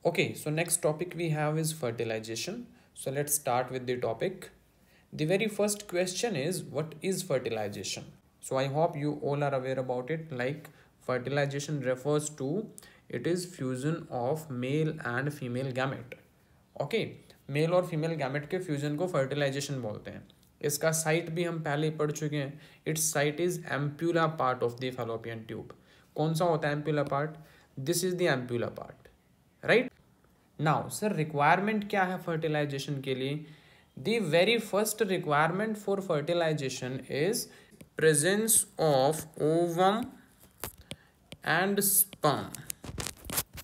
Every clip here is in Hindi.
Okay, so next topic we have is fertilization. So let's start with the topic. The very first question is, what is fertilization? So I hope you all are aware about it. Like, fertilization refers to, it is fusion of male and female gamete. Okay, male और फीमेल गैमेट के फ्यूजन को फर्टिलाइजेशन बोलते हैं. इसका साइट भी हम पहले ही पढ़ चुके हैं. It's site is ampulla part of the fallopian tube. कौन सा होता है ampulla part? This is the ampulla part, right. Now sir, requirement क्या है फर्टिलाइजेशन के लिए? The very first requirement for fertilisation is presence of ovum and sperm.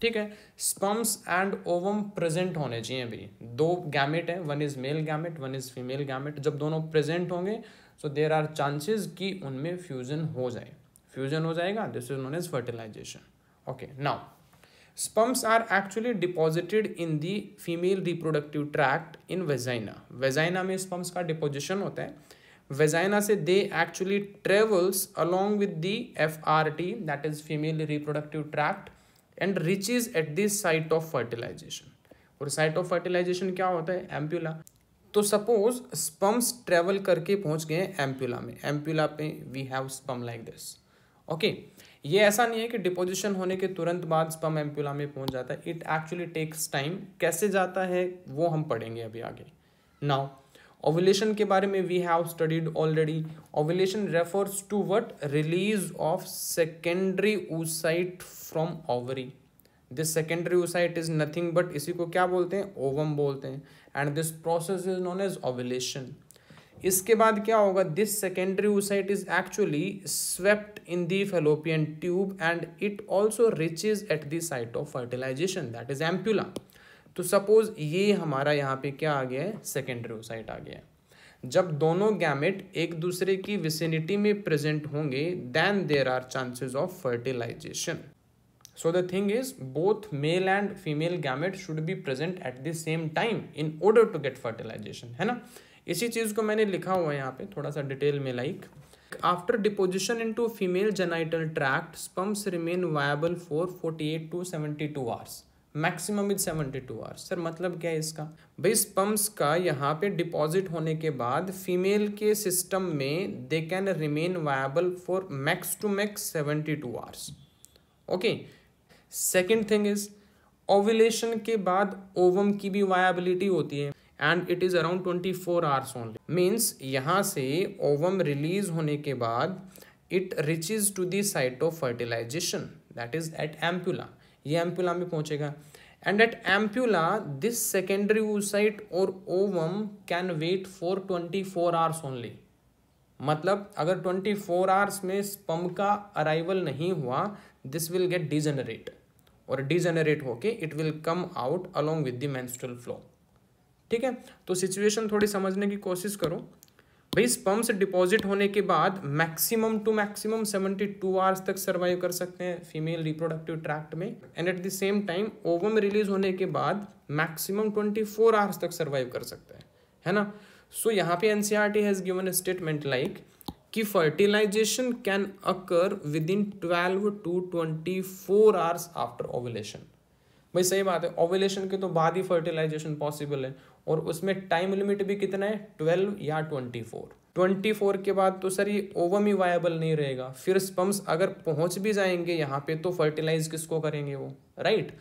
ठीक है, स्पर्म्स एंड ओवम प्रेजेंट होने चाहिए. भी दो गैमेट है, one is male gamete, one is female gamete. जब दोनों प्रेजेंट होंगे सो देयर आर चांसेस कि उनमें फ्यूजन हो जाए. फ्यूजन हो जाएगा, this is known as fertilisation. Okay, now sperms are actually deposited in the female reproductive tract in vagina. Vagina में sperms का deposition होता है. Vagina से they actually travels along with the FRT, that is female reproductive tract, and reaches at the site of fertilization. और site of fertilization क्या होता है? एम्प्यूला. तो सपोज स्पर्म्स ट्रेवल करके पहुंच गए एम्प्यूला में. एम्प्यूला पे we have sperm like this. Okay, ये ऐसा नहीं है कि डिपोजिशन होने के तुरंत बाद स्पर्म एम्प्यूला में पहुंच जाता है. It actually takes time. कैसे जाता है वो हम पढ़ेंगे अभी आगे. नाउ ओव्यूलेशन के बारे में we have studied already. Ovulation refers to what? Release of secondary oocyte from ovary. This secondary oocyte is nothing but, इसी को क्या बोलते हैं? ओवम बोलते हैं. And this process is known as ovulation. इसके बाद क्या होगा? This secondary oocyte is actually swept in the fallopian tube and it also reaches at the site of fertilisation, that is ampulla. तो सपोज ये हमारा यहाँ पे क्या आ गया है? सेकेंडरी oocyte आ गया है. जब दोनों गैमेट एक दूसरे की विसिनिटी में प्रेजेंट होंगे then there are chances of fertilisation. So the thing is, both male and female gamete should be present at the same time in order to get fertilization, है ना. इसी चीज को मैंने लिखा हुआ है यहाँ पे थोड़ा सा डिटेल में. Like, after deposition into female genital tract, sperms remain viable for 48 to 72 hours. Maximum is 72 hours. Sir मतलब क्या है इसका? भाई स्पर्म्स का यहाँ पे डिपॉजिट होने के बाद फीमेल के सिस्टम में they can remain viable for max to max 72 hours. Okay, second thing is ovulation के बाद ओवम की भी वायबिलिटी होती है and it is around 24 hours only. Means यहाँ से ओवम रिलीज होने के बाद it reaches to the site of fertilisation, that is at ampulla. ये एम्प्यूला में पहुंचेगा and at ampulla this secondary oocyte और ovum can wait for 24 hours only. मतलब अगर 24 आवर्स में स्पर्म का अराइवल नहीं हुआ, दिस विल गेट डिजेनरेट और डिजेनरेट होके it will come out along with the menstrual flow. ठीक है, तो सिचुएशन थोड़ी समझने की कोशिश करो. भाई स्पर्म से डिपॉजिट होने के बाद मैक्सिमम टू मैक्सिमम 72 आवर्स तक सर्वाइव कर सकते हैं फीमेल रिप्रोडक्टिव ट्रैक्ट में. And at the same time ovum release होने के बाद मैक्सिमम 24 आवर्स तक सर्वाइव कर सकते हैं, है ना. सो यहाँ पे NCERT has given a statement like कि fertilization can occur within 12 to 24 hours after ovulation. भाई सही बात है, ओव्यूलेशन के तो बाद ही फर्टिलाइजेशन पॉसिबल है और उसमें टाइम लिमिट भी कितना है? 12 या 24. 24 के बाद तो सर ये ओवम ही वायबल नहीं रहेगा. फिर स्पर्म्स अगर पहुंच भी जाएंगे यहाँ पे तो फर्टिलाइज किसको करेंगे वो, राइट.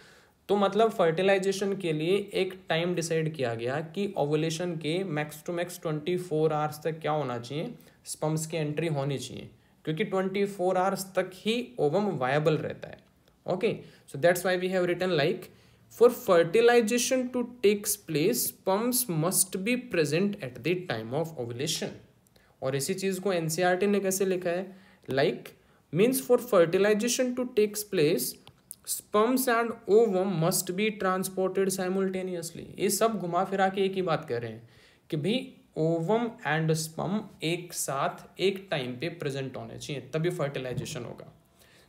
तो मतलब फर्टिलाइजेशन के लिए एक टाइम डिसाइड किया गया कि ओव्यूलेशन के मैक्स टू मैक्स 24 आवर्स तक क्या होना चाहिए? स्पर्म्स की एंट्री होनी चाहिए, क्योंकि 24 आवर्स तक ही ओवम वायबल रहता है. Okay, so that's why we have written like for fertilisation to takes place sperms must be present at the time of ovulation. और इसी चीज को एनसीईआरटी ने कैसे लिखा है? Like means for fertilisation to takes place sperms and ovum must be transported simultaneously. ये सब घुमा फिरा के एक ही बात कह रहे हैं कि भाई ओवम एंड स्पर्म एक साथ एक टाइम पे प्रेजेंट होने चाहिए, तभी फर्टिलाइजेशन होगा.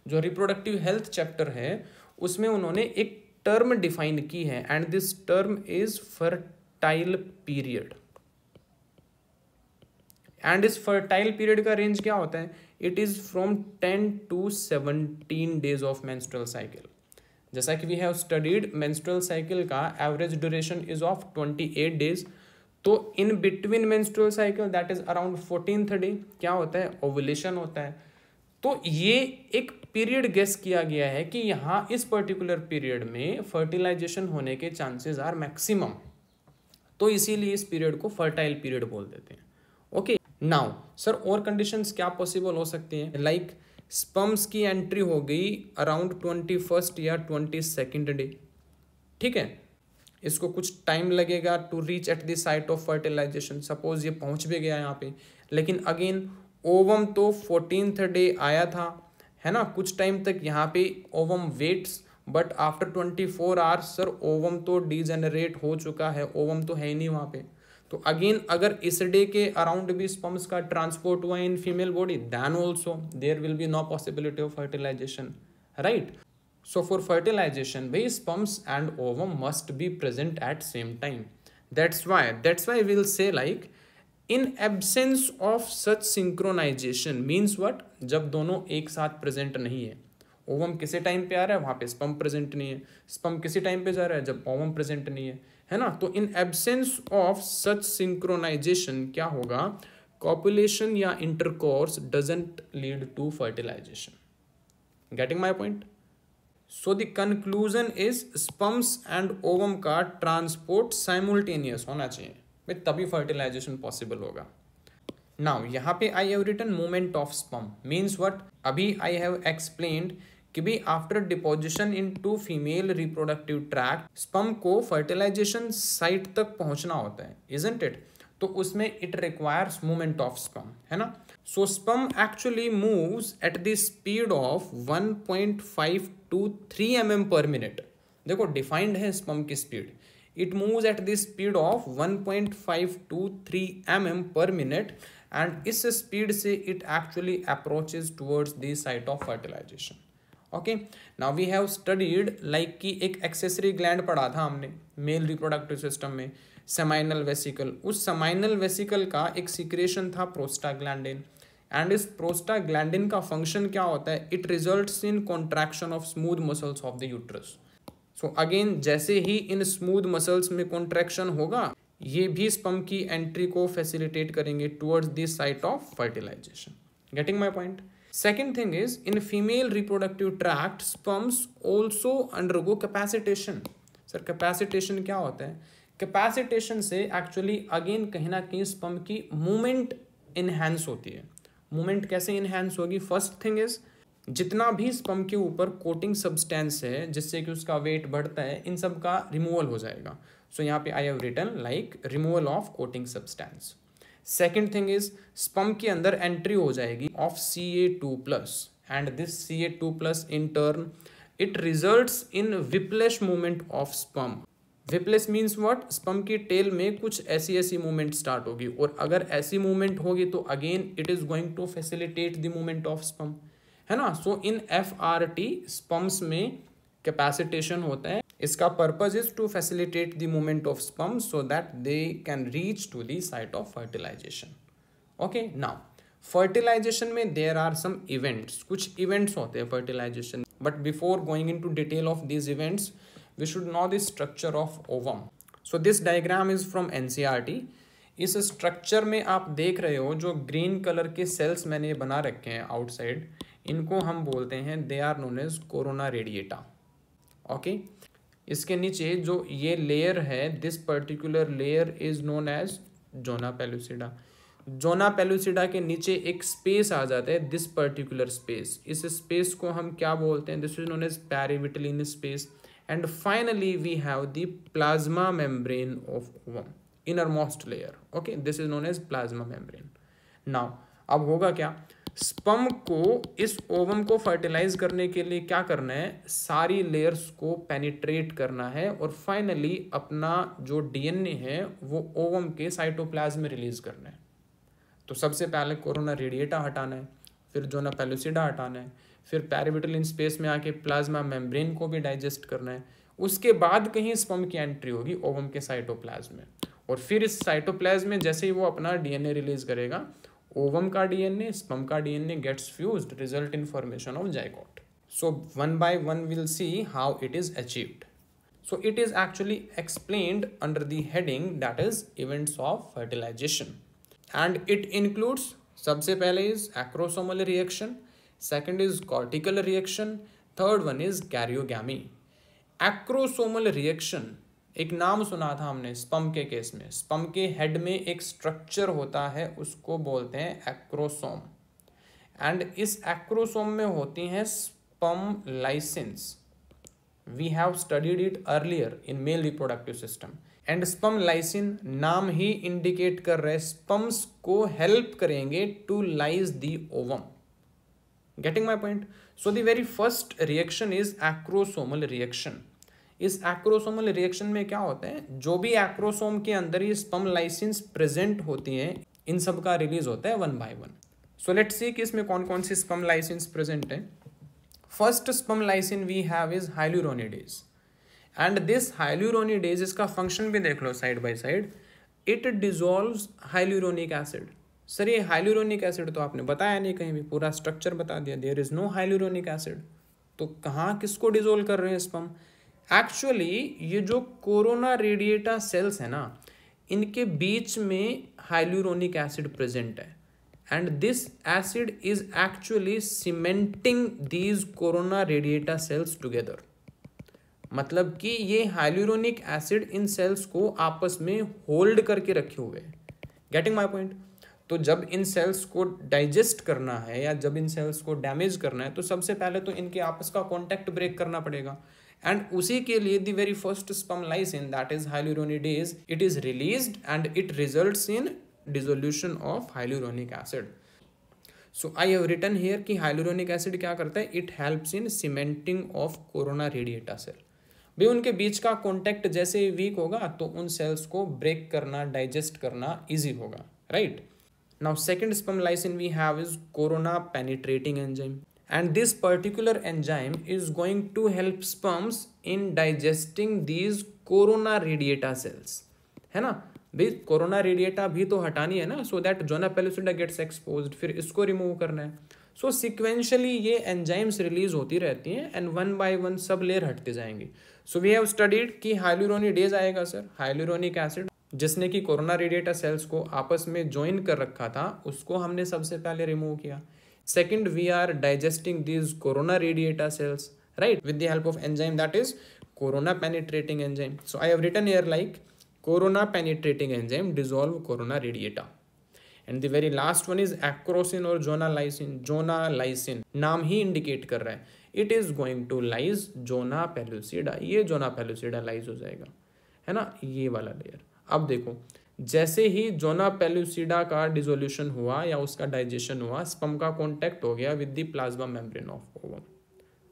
जो रिप्रोडक्टिव हेल्थ चैप्टर है उसमें उन्होंने एक टर्म डिफाइन की है and this term is fertile period. And इस फर्टाइल पीरियड का रेंज क्या होता है? It is from 10 to 17 days of menstrual cycle. जैसा कि we have studied menstrual cycle का average duration is of 28 days, तो in between menstrual cycle that is around 14th day क्या होता है, ओवुलेशन होता है। तो ये एक पीरियड गेस किया गया है कि यहाँ इस पर्टिकुलर पीरियड में फर्टिलाइजेशन होने के चांसेस आर मैक्सिमम, तो इसीलिए इस पीरियड को फर्टाइल पीरियड बोल देते हैं। ओके, नाउ सर और कंडीशंस क्या पॉसिबल हो सकती हैं, लाइक स्पर्म्स की एंट्री हो गई अराउंड 21st या 22nd डे, ठीक है, इसको कुछ टाइम लगेगा to reach at the site of fertilisation, suppose ये पहुंच भी गया यहाँ पे, लेकिन अगेन ओवम तो 14th डे आया था, है ना, कुछ टाइम तक यहाँ पे ovum waits, but after 24 hours sir ovum तो डीजेनरेट हो चुका है, ओवम तो है ही नहीं वहाँ पे। तो अगेन अगर इस डे के अराउंड भी स्पर्म्स का ट्रांसपोर्ट हुआ in female body, then also there will be no possibility of fertilization, right. So for fertilization, भाई sperms and ovum must be present at same time. That's why we'll say like in absence of such synchronization means what, जब दोनों एक साथ present नहीं है, ओवम किसी टाइम पे आ रहा है वहाँ पे स्पर्म प्रेजेंट नहीं है, स्पर्म किसी टाइम पे जा रहा है जब ओवम प्रेजेंट नहीं है ना, तो in absence of such synchronization क्या होगा, कॉपुलेशन या intercourse doesn't lead to fertilization. Getting my point? So the conclusion is sperms and ovum का ट्रांसपोर्ट साइमल्टेनियस होना चाहिए, भाई तभी फर्टिलाइजेशन पॉसिबल होगा। नाउ यहाँ पे I have written movement of sperm means what, अभी आई हैव एक्सप्लेन्ड कि भी after deposition into female reproductive tract sperm को फर्टिलाइजेशन साइट तक पहुंचना होता है, इजंट इट, तो उसमें it requires movement of sperm, है ना। So sperm actually moves at the speed of 1.5 to 3 mm per minute। देखो डिफाइंड है स्पर्म की speed, it moves at the speed of 1.5 to 3 mm per minute and इस स्पीड से it actually approaches towards the site of fertilization. Okay, now we have studied like कि एक एक्सेसरी ग्लैंड पढ़ा था हमने मेल रिप्रोडक्टिव सिस्टम में, सेमाइनल वेसिकल, उस सेमाइनल वेसिकल का एक सीक्रेशन था प्रोस्टाग्लैंडिन, एंड इस प्रोस्टाग्लैंडिन का फंक्शन क्या होता है, it results in contraction of smooth muscles of the uterus. So again जैसे ही इन स्मूथ मसल्स में कॉन्ट्रैक्शन होगा, ये भी स्पर्म की एंट्री को फैसिलिटेट करेंगे towards the site of fertilization. Getting my point? Second thing is in female reproductive tract sperms also undergo capacitation। Sir capacitation क्या होता है? Capacitation से एक्चुअली अगेन कहीं ना कहीं स्पर्म की मूवमेंट इनहेंस होती है। मूवमेंट कैसे इनहेंस होगी? फर्स्ट थिंग इज जितना भी स्पर्म के ऊपर कोटिंग सब्सटेंस है जिससे कि उसका वेट बढ़ता है, इन सब का रिमूवल हो जाएगा। सो यहाँ पे I have written like removal of coating substance. Second thing is sperm के अंदर एंट्री हो जाएगी of Ca2+ and this Ca2+ in turn it results in whiplash movement of sperm. Whiplash means what, sperm की टेल में कुछ ऐसी मूवमेंट स्टार्ट होगी, और अगर ऐसी मूवमेंट होगी तो again it is going to facilitate the movement of sperm, है ना। सो इन FRT स्पर्म्स में कैपेसिटेशन होता है, इसका purpose is to facilitate the movement of sperm so that they can reach to the site of fertilization. Okay, now fertilization में देयर आर सम इवेंट्स, कुछ इवेंट्स होते हैं fertilization, but before going into detail of these events we should know the structure of ovum. So this diagram is from NCERT। इस स्ट्रक्चर में आप देख रहे हो जो ग्रीन कलर के सेल्स मैंने बना रखे हैं आउटसाइड, इनको हम बोलते हैं they are known as corona radiata. Okay, इसके नीचे जो ये लेयर है, this particular layer is known as zona pellucida. Zona pellucida के नीचे एक स्पेस आ जाता है, दिस पर्टिकुलर स्पेस, इस स्पेस को हम क्या बोलते हैं, this is known as perivitelline space. And finally we have the plasma membrane of ovum, innermost layer. Okay, this is known as plasma membrane. Now अब होगा क्या, स्पर्म को इस ओवम को फर्टिलाइज करने के लिए क्या करना है, सारी लेयर्स को पेनिट्रेट करना है और फाइनली अपना जो DNA है वो ओवम के साइटोप्लाज्म में रिलीज करना है। तो सबसे पहले कोरोना रेडिएटा हटाना है, फिर जोना पेलुसिडा हटाना है, फिर पेरिविटिलिन स्पेस में आके प्लाज्मा मेम्ब्रेन को भी डाइजेस्ट करना है, उसके बाद कहीं स्पर्म की एंट्री होगी ओवम के साइटोप्लाज्म में, और फिर इस साइटोप्लाज्म में जैसे ही वो अपना DNA रिलीज करेगा, ओवम का DNA स्पर्म का DNA gets fused, result in formation of zygote. So one by one we'll see how it is achieved. So it is actually explained under the heading that is events of fertilization, and it includes, सबसे पहले is acrosomal reaction, second is cortical reaction, third one is karyogamy. Acrosomal reaction एक नाम सुना था हमने स्पम के केस में, स्पम के हेड में एक स्ट्रक्चर होता है उसको बोलते हैं एक्रोसोम, एंड इस एक्रोसोम में होती हैं sperm lysins. We have studied it earlier in male reproductive system. And sperm lysin नाम ही इंडिकेट कर रहे स्पम्स को हेल्प करेंगे to lyse the ovum. Getting my point? So the very first reaction is acrosomal reaction. इस एक्रोसोमल रिएक्शन में क्या होता है, जो भी एक्रोसोम के अंदर ये स्पम लाइसिन्स प्रेजेंट होती हैं इन सब का रिलीज होता है one by one. So let's see कि इसमें कौन कौन सी स्पम लाइसिन्स प्रेजेंट है. First sperm lysin we have is hyaluronidase, and this hyaluronidase, इसका फंक्शन भी देख लो side by side. It dissolves hyaluronic acid. Sir ये हाइलुरोनिक एसिड तो आपने बताया नहीं कहीं भी, पूरा स्ट्रक्चर बता दिया, there is no hyaluronic acid. तो कहाँ किसको डिजोल्व कर रहे हैं स्पम? एक्चुअली ये जो कोरोना रेडिएटा सेल्स है ना, इनके बीच में हाइलुरोनिक एसिड प्रेजेंट है, and this acid is actually cementing these corona radiata cells together. मतलब कि ये हाइलुरोनिक एसिड इन सेल्स को आपस में होल्ड करके रखे हुए है. Getting my point? तो जब इन सेल्स को डाइजेस्ट करना है या जब इन सेल्स को डैमेज करना है तो सबसे पहले तो इनके आपस का कॉन्टैक्ट ब्रेक करना पड़ेगा, एंड उसी के लिए the very first sperm lysin that is hyaluronidase, it is released and it results in dissolution of hyaluronic acid. So I have written here कि हाइलुरोनिक एसिड क्या करता है, it helps in cementing of corona radiata cell. भाई उनके बीच का कॉन्टैक्ट जैसे वीक होगा तो उन सेल्स को ब्रेक करना, डाइजेस्ट करना ईजी होगा, right. Now second sperm lysin we have is corona penetrating enzyme, and this particular enzyme is going to help sperms in digesting these corona radiata cells. है ना भाई, कोरोना रेडिएटा भी तो हटानी है ना, so that zona pellucida gets exposed, फिर इसको रिमूव करना है. सो सिक्वेंशली ये एंजाइम्स रिलीज होती रहती हैं एंड वन बाय वन सब लेयर हटते जाएंगे. सो वी हैव स्टडीड कि हाइलुरोनिडेज आएगा सर, हाइलुरोनिक एसिड जिसने कि कोरोना रेडिएटा सेल्स को आपस में ज्वाइन कर रखा था उसको हमने सबसे पहले रिमूव किया. Second, we are digesting these corona radiata cells, right, with the help of enzyme that is corona penetrating enzyme. So I have written here like corona penetrating enzyme dissolve corona radiata. And the very last one is acrosin or zonalysin. Zonalysin नाम ही indicate कर रहा है, it is going to lyse zona pellucida. ये zona pellucida lyse हो जाएगा, है ना, ये वाला लेयर. अब देखो जैसे ही जोना पेलुसिडा का डिसोल्यूशन हुआ या उसका डाइजेशन हुआ, स्पम का कॉन्टैक्ट हो गया with the plasma membrane of ovum.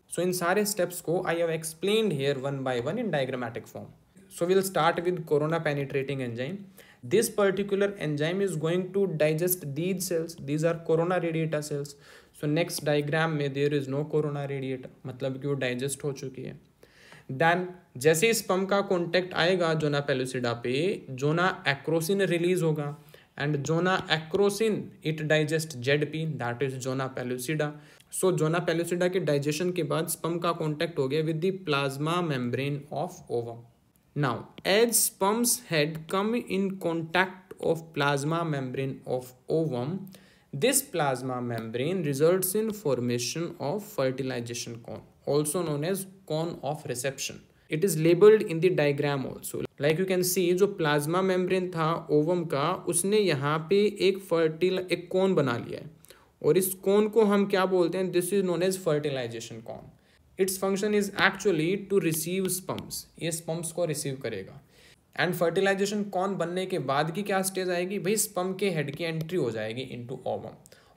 So इन सारे स्टेप्स को I have explained here one by one in diagrammatic form. So will start with corona penetrating enzyme. This particular enzyme is going to digest these cells, these are corona radiata cells. So next diagram में there is no corona radiata, मतलब कि वो डाइजेस्ट हो चुकी है. देन जैसे ही स्पम का कॉन्टैक्ट आएगा जोना पेलुसिडा पे, जोना एक्रोसिन रिलीज होगा, and zona acrosin it digest ZP, that is zona pellucida. So zona pellucida के डाइजेशन के बाद स्पम का कॉन्टैक्ट हो गया with the plasma membrane of ovum. Now as sperms had come in contact of plasma membrane of ovum, this plasma membrane results in formation of fertilization cone, also known as cone of reception. It is labeled in the diagram also. Like you can see, जो plasma membrane था ओवम का, उसने यहाँ पे एक कोन बना लिया है, और इस कोन को हम क्या बोलते हैं, this is known as fertilization cone. Its function is actually to receive sperms, ये स्पम्स को रिसीव करेगा. एंड फर्टिलाइजेशन कॉन बनने के बाद की क्या स्टेज आएगी भाई, स्पम के हेड की एंट्री हो जाएगी इनटू ओवम.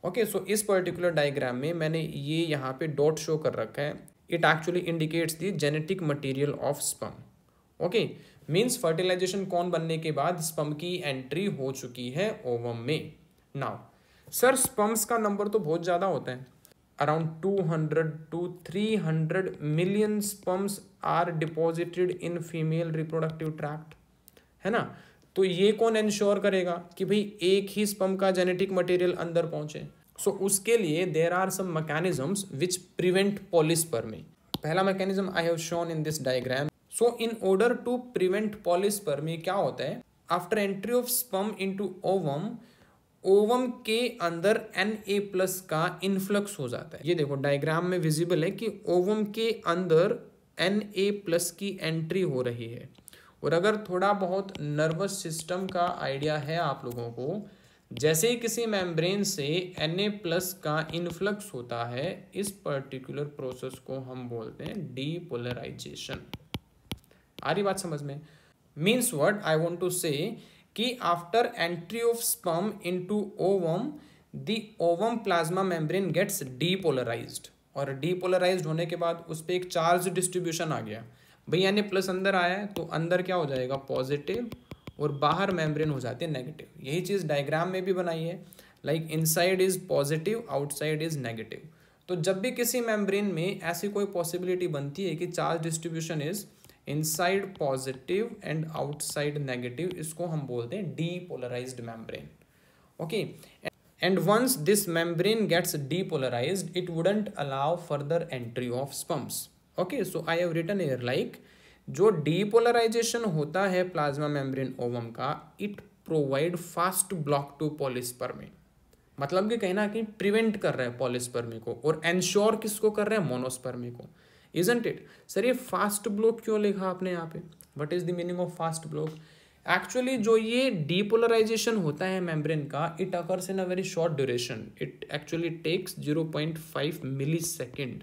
ओके, सो इस पर्टिकुलर डायग्राम में मैंने ये यहाँ पे डॉट शो कर रखा है. It actually indicates the genetic material of sperm. Okay, means fertilization cone बनने के बाद स्पम की एंट्री हो चुकी है ओवम में. नाउ सर स्पम्स का नंबर तो बहुत ज़्यादा होता है, around 200 to 300 million sperms are deposited in female reproductive tract, है ना. तो ये कौन इंश्योर करेगा कि भाई एक ही स्पम का जेनेटिक मटेरियल अंदर पहुंचे. सो उसके लिए there are some mechanisms which prevent polyspermy. पहला mechanism I have shown in this diagram. So in order to prevent polyspermy क्या होता है, after entry of sperm into ovum, ovum के अंदर Na+ का इन्फ्लक्स हो जाता है. ये देखो डायग्राम में विजिबल है कि ओवम के अंदर Na+ की एंट्री हो रही है. और अगर थोड़ा बहुत नर्वस सिस्टम का आइडिया है आप लोगों को, जैसे ही किसी मेम्ब्रेन से Na+ का इन्फ्लक्स होता है, इस पर्टिकुलर प्रोसेस को हम बोलते हैं डीपोलराइजेशन. आ रही बात समझ में? Means what I want to say कि after entry of sperm into ovum, the ovum plasma membrane gets depolarized. और डीपोलराइज्ड होने के बाद उस पर एक चार्ज डिस्ट्रीब्यूशन आ गया. भाई Na+ अंदर आया है तो अंदर क्या हो जाएगा, पॉजिटिव, और बाहर मेम्ब्रेन हो जाती है नेगेटिव. यही चीज़ डायग्राम में भी बनाई है, like inside is positive, outside is negative. तो जब भी किसी मेम्ब्रेन में ऐसी कोई पॉसिबिलिटी बनती है कि charge distribution is inside positive and outside negative, इसको हम बोलते हैं depolarised membrane. Okay, and once this membrane gets depolarized, it wouldn't allow further entry of sperms. Okay, so I have written here like जो depolarization होता है प्लाज्मा मेम्ब्रेन ओवम का, it provide fast block to polyspermy. मतलब कि कहीं ना कहीं प्रिवेंट कर रहा है पॉलीस्पर्मी को, और एंश्योर किसको कर रहा है, मोनोस्पर्मी को. Isn't it? सर ये फास्ट ब्लॉक क्यों लिखा आपने यहाँ पे? What is the meaning of fast block? Actually जो ये डीपोलराइजेशन होता है मेम्ब्रेन का, it occurs in a very short duration. It actually takes 0.5 millisecond.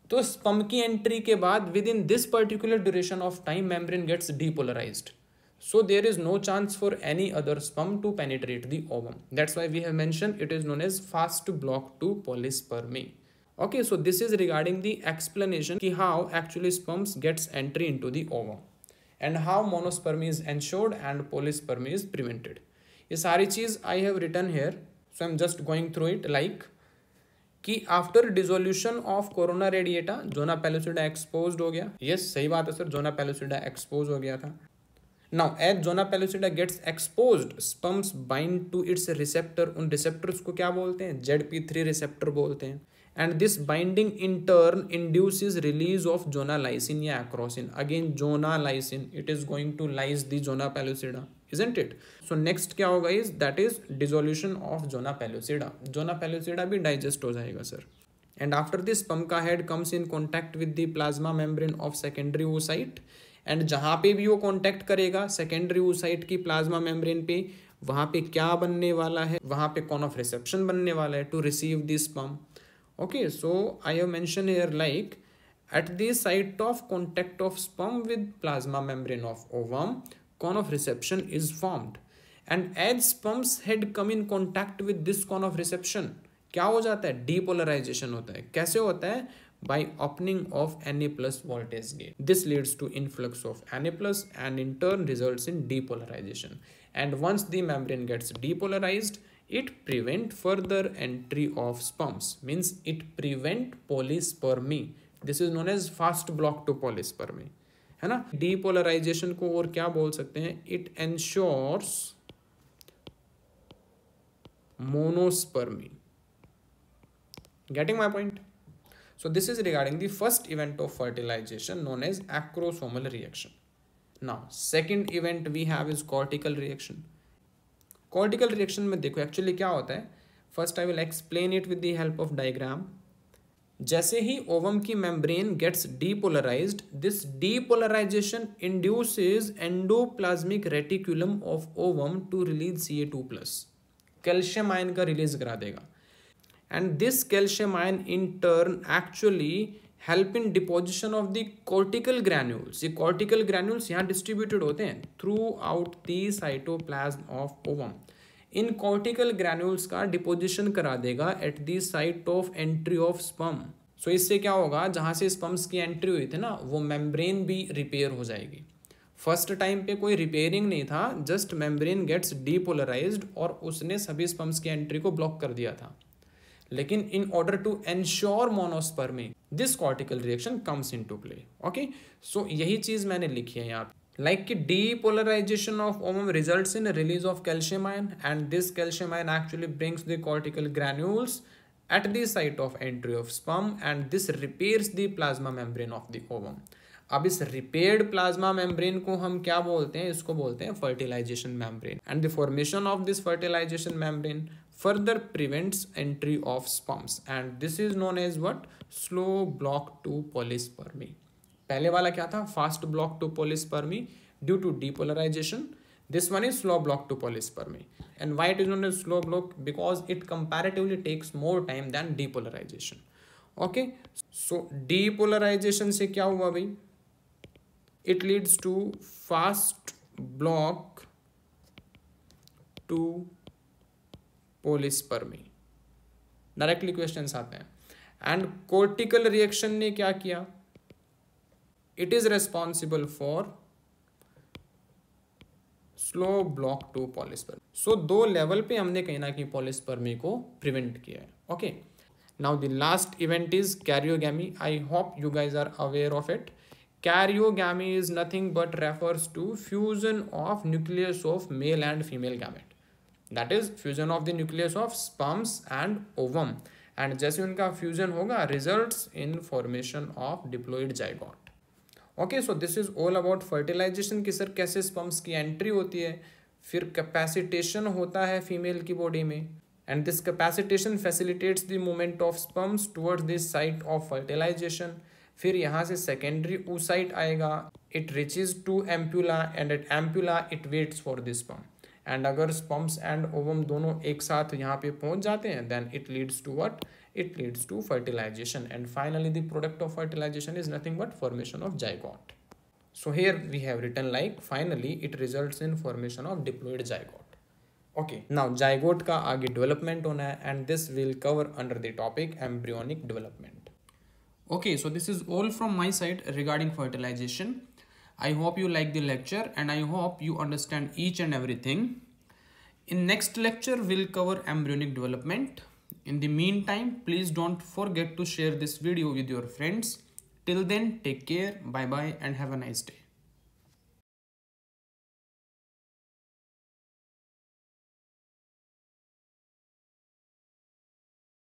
तो स्पर्म की एंट्री के बाद within this particular duration of time membrane gets depolarized. So there is no chance for any other sperm to penetrate the ovum. That's why we have mentioned it is known as fast block to polyspermy. Okay, so this is regarding the explanation कि how actually sperms gets entry into the ovum and how monospermy is ensured and polyspermy is prevented. ये सारी चीज़ I have written here, so I'm just going through it. like कि after dissolution of corona radiata, zona pellucida exposed हो गया. yes, सही बात है सर, zona pellucida expose हो गया था. Now as zona pellucida gets exposed, sperms bind to its receptor. उन receptors को क्या बोलते हैं, ZP3 receptor बोलते हैं. And this binding in turn induces release of zona lysine या acrosine. Again zona lysine, it is going to lyse the zona pellucida, isn't it? So next क्या होगा is that is dissolution of zona pellucida. Zona pellucida भी digest हो जाएगा sir. And after this sperm का head comes in contact with the plasma membrane of secondary oocyte. And जहाँ पे भी वो contact करेगा secondary oocyte की plasma membrane पे, वहाँ पे क्या बनने वाला है, वहाँ पे cone of reception बनने वाला है to receive the sperm. Okay, so I have mentioned here like at the site of contact of sperm with plasma membrane of ovum, cone of reception is formed. And as sperm's head come in contact with this cone of reception, क्या हो जाता है, depolarization होता है. कैसे होता है, by opening of Na+ voltage gate. This leads to influx of Na+ and in turn results in depolarization. And once the membrane gets depolarized, it prevent further entry of sperms, means it prevent polyspermy. This is known as fast block to polyspermy, है ना. Depolarization को और क्या बोल सकते हैं, it ensures monospermy. Getting my point? So this is regarding the first event of fertilization known as acrosomal reaction. Now second event we have is cortical reaction. Cortical reaction में देखो एक्चुअली क्या होता है, first I will explain it with the help of diagram. जैसे ही ओवम की membrane gets depolarized, this depolarization induces endoplasmic reticulum of ovum to release Ca2+, calcium ion का रिलीज करा देगा. And this calcium ion in turn actually help in deposition of the cortical granules. ये कॉर्टिकल ग्रैन्यूल्स यहाँ डिस्ट्रीब्यूटेड होते हैं throughout the cytoplasm of ovum. इन कॉर्टिकल ग्रैन्यूल्स का डिपोजिशन करा देगा at the site of entry of sperm. So इससे क्या होगा, जहाँ से स्पर्म्स की एंट्री हुई थी ना, वो मेम्ब्रेन भी रिपेयर हो जाएगी. फर्स्ट टाइम पे कोई रिपेयरिंग नहीं था, जस्ट मेम्ब्रेन गेट्स डीपोलराइज्ड और उसने सभी स्पर्म्स की एंट्री को ब्लॉक कर दिया था. लेकिन in order to ensure monospermy, this cortical reaction comes into play. Okay, so यही चीज मैंने लिखी है यहाँ पे. Like depolarization of ovum results in a release of calcium ion, and this calcium ion actually brings the cortical granules at the site of entry of sperm, and this repairs the plasma membrane of the ovum. अब इस रिपेयर्ड प्लाज्मा मेम्ब्रेन को हम क्या बोलते हैं, इसको बोलते हैं fertilization membrane, and the formation of this fertilization membrane further prevents entry of sperms, and this is known as what, slow block to polyspermy. पहले वाला क्या था, fast block to polyspermy due to depolarization. This one is slow block to polyspermy. And why it is known as slow block? Because it comparatively takes more time than depolarization. Okay, so depolarization से क्या हुआ भाई, it leads to fast block to polyspermy. Directly questions आते हैं. एंड कोर्टिकल रिएक्शन ने क्या किया, it is responsible for slow block to polyspermy. So दो लेवल पे हमने कहीं ना कहीं पॉलिस्पर्मी को प्रिवेंट किया है. Okay, now the last event is karyogamy. I hope you guys are aware of it. Karyogamy is nothing but refers to fusion of nucleus of male and female gamete. That is fusion of the nucleus of sperms and ovum, and जैसे उनका fusion होगा results in formation of diploid zygote. Okay, so this is all about fertilization कि सर कैसे sperms की entry होती है, फिर capacitation होता है female की body में, and this capacitation facilitates the movement of sperms towards the site of fertilization. फिर यहाँ से secondary oocyte आएगा, it reaches to ampulla, and at ampulla it waits for the sperm. And अगर स्पर्म्स एंड ओवम दोनों एक साथ यहाँ पे पहुँच जाते हैं, then it leads to what, it leads to fertilization, and finally the product of fertilization is nothing but formation of zygote. So here we have written like finally it results in formation of diploid zygote. Okay, now zygote का आगे डेवलपमेंट होना है, and this will cover under the topic embryonic development. Okay, so this is all from my side regarding fertilization. I hope you like the lecture, and I hope you understand each and everything. In next lecture, we'll cover embryonic development. In the meantime, please don't forget to share this video with your friends. Till then, take care, bye bye, and have a nice day.